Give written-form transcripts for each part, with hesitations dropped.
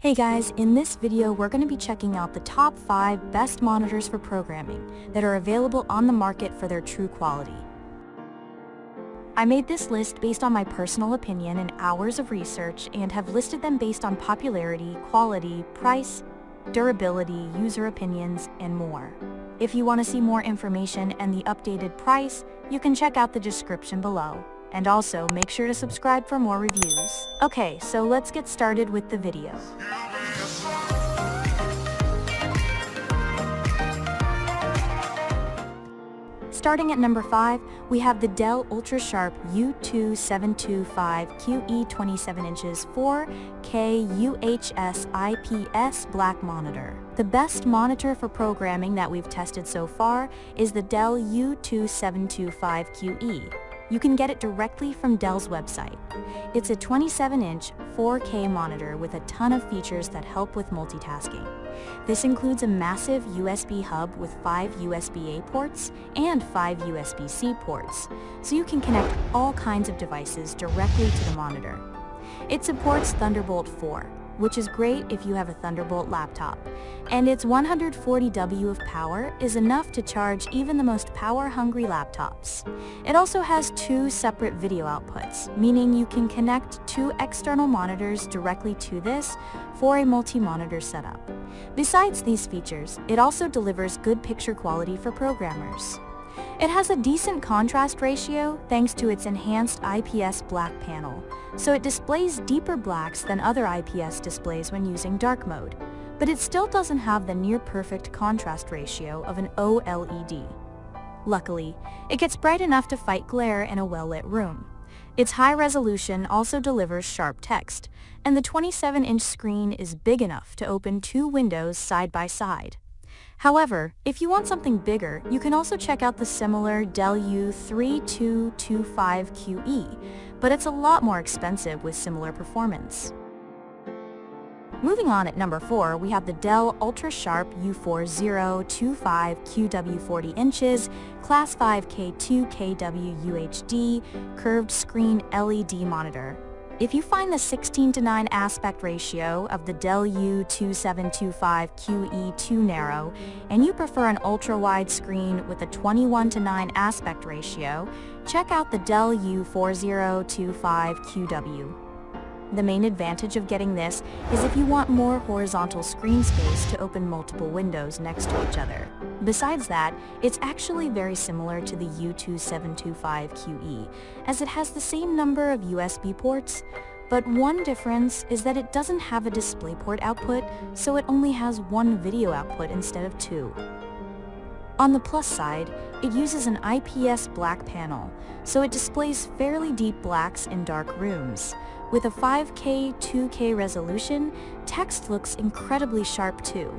Hey guys, in this video we're going to be checking out the top 5 best monitors for programming that are available on the market for their true quality. I made this list based on my personal opinion and hours of research and have listed them based on popularity, quality, price, durability, user opinions, and more. If you want to see more information and the updated price, you can check out the description below. And also, make sure to subscribe for more reviews. Okay, so let's get started with the video. Starting at number 5, we have the Dell UltraSharp U2725QE 27 inches 4K UHS IPS black monitor. The best monitor for programming that we've tested so far is the Dell U2725QE. You can get it directly from Dell's website. It's a 27-inch 4K monitor with a ton of features that help with multitasking. This includes a massive USB hub with 5 USB-A ports and 5 USB-C ports, so you can connect all kinds of devices directly to the monitor. It supports Thunderbolt 4, which is great if you have a Thunderbolt laptop, and its 140 W of power is enough to charge even the most power-hungry laptops. It also has 2 separate video outputs, meaning you can connect 2 external monitors directly to this for a multi-monitor setup. Besides these features, it also delivers good picture quality for programmers. It has a decent contrast ratio thanks to its enhanced IPS black panel, so it displays deeper blacks than other IPS displays when using dark mode, but it still doesn't have the near-perfect contrast ratio of an OLED. Luckily, it gets bright enough to fight glare in a well-lit room. Its high resolution also delivers sharp text, and the 27-inch screen is big enough to open 2 windows side by side. However, if you want something bigger, you can also check out the similar Dell U3225QE, but it's a lot more expensive with similar performance. Moving on at number 4, we have the Dell UltraSharp U4025QW 40 inches, Class 5K2KW UHD, curved screen LED monitor. If you find the 16:9 aspect ratio of the Dell U2725QE too narrow, and you prefer an ultra-wide screen with a 21:9 aspect ratio, check out the Dell U4025QW. The main advantage of getting this is if you want more horizontal screen space to open multiple windows next to each other. Besides that, it's actually very similar to the U2725QE, as it has the same number of USB ports, but one difference is that it doesn't have a DisplayPort output, so it only has 1 video output instead of 2. On the plus side, it uses an IPS black panel, so it displays fairly deep blacks in dark rooms. With a 5K 2K resolution, text looks incredibly sharp too.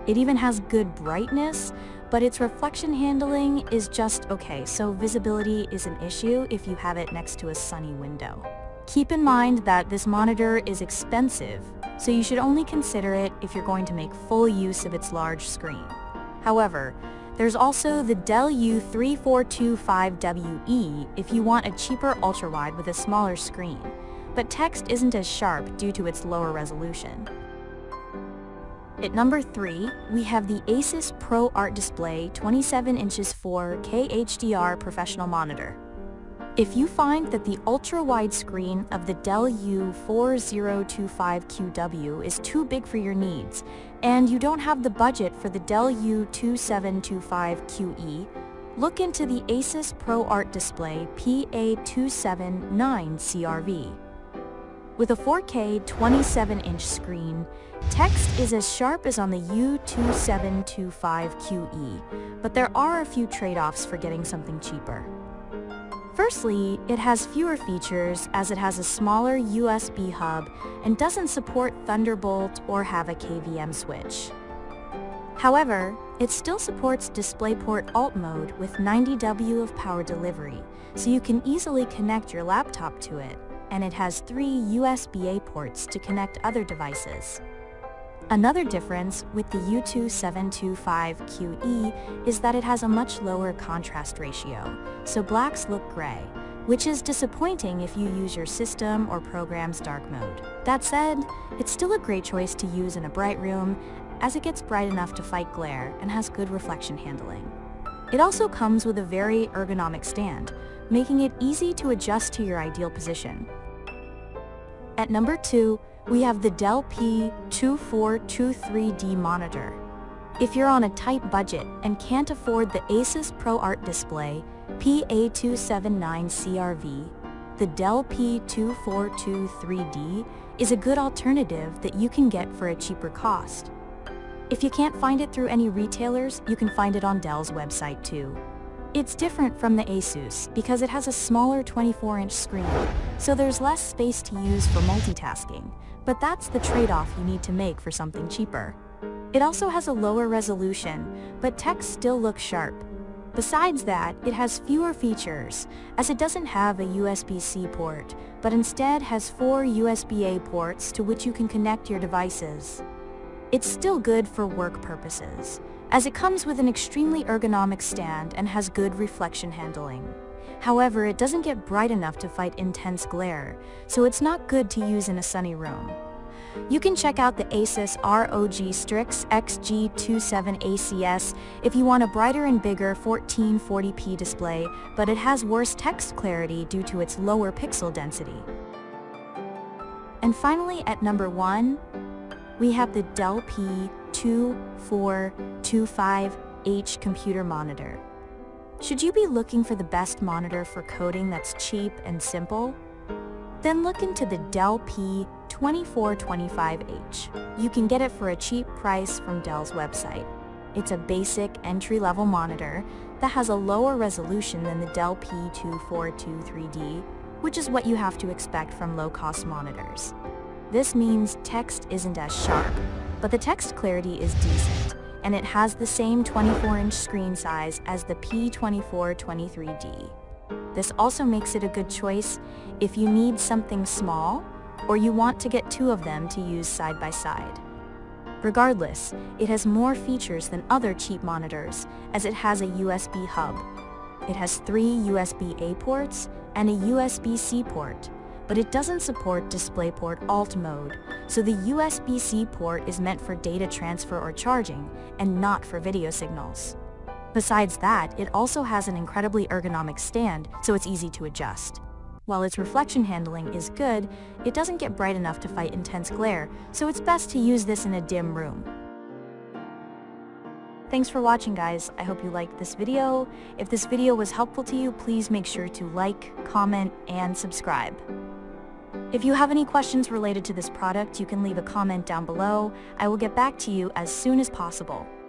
It even has good brightness, but its reflection handling is just okay, so visibility is an issue if you have it next to a sunny window. Keep in mind that this monitor is expensive, so you should only consider it if you're going to make full use of its large screen. However, there's also the Dell U3425WE if you want a cheaper ultrawide with a smaller screen, but text isn't as sharp due to its lower resolution. At number 3, we have the Asus ProArt Display 27 inches 4K HDR professional monitor. If you find that the ultra-wide screen of the Dell U4025QW is too big for your needs, and you don't have the budget for the Dell U2725QE, look into the Asus ProArt Display PA279CRV. With a 4K 27-inch screen, text is as sharp as on the U2725QE, but there are a few trade-offs for getting something cheaper. Firstly, it has fewer features as it has a smaller USB hub and doesn't support Thunderbolt or have a KVM switch. However, it still supports DisplayPort Alt mode with 90 W of power delivery, so you can easily connect your laptop to it, and it has 3 USB-A ports to connect other devices. Another difference with the U2725QE is that it has a much lower contrast ratio, so blacks look gray, which is disappointing if you use your system or program's dark mode. That said, it's still a great choice to use in a bright room, as it gets bright enough to fight glare and has good reflection handling. It also comes with a very ergonomic stand, making it easy to adjust to your ideal position. At number 2, we have the Dell P2423D monitor. If you're on a tight budget and can't afford the Asus ProArt display PA279CRV, the Dell P2423D is a good alternative that you can get for a cheaper cost. If you can't find it through any retailers, you can find it on Dell's website too. It's different from the Asus because it has a smaller 24-inch screen, so there's less space to use for multitasking, but that's the trade-off you need to make for something cheaper. It also has a lower resolution, but text still looks sharp. Besides that, it has fewer features, as it doesn't have a USB-C port, but instead has 4 USB-A ports to which you can connect your devices. It's still good for work purposes, as it comes with an extremely ergonomic stand and has good reflection handling. However, it doesn't get bright enough to fight intense glare, so it's not good to use in a sunny room. You can check out the Asus ROG Strix XG27ACS if you want a brighter and bigger 1440p display, but it has worse text clarity due to its lower pixel density. And finally, at number 1, we have the Dell P2425H computer monitor. Should you be looking for the best monitor for coding that's cheap and simple? Then look into the Dell P2425H. You can get it for a cheap price from Dell's website. It's a basic entry-level monitor that has a lower resolution than the Dell P2423D, which is what you have to expect from low-cost monitors. This means text isn't as sharp, but the text clarity is decent, and it has the same 24-inch screen size as the P2423D. This also makes it a good choice if you need something small or you want to get 2 of them to use side by side. Regardless, it has more features than other cheap monitors, as it has a USB hub. It has 3 USB-A ports and a USB-C port, but it doesn't support DisplayPort Alt mode, so the USB-C port is meant for data transfer or charging, and not for video signals. Besides that, it also has an incredibly ergonomic stand, so it's easy to adjust. While its reflection handling is good, it doesn't get bright enough to fight intense glare, so it's best to use this in a dim room. Thanks for watching, guys. I hope you liked this video. If this video was helpful to you, please make sure to like, comment, and subscribe. If you have any questions related to this product, you can leave a comment down below. I will get back to you as soon as possible.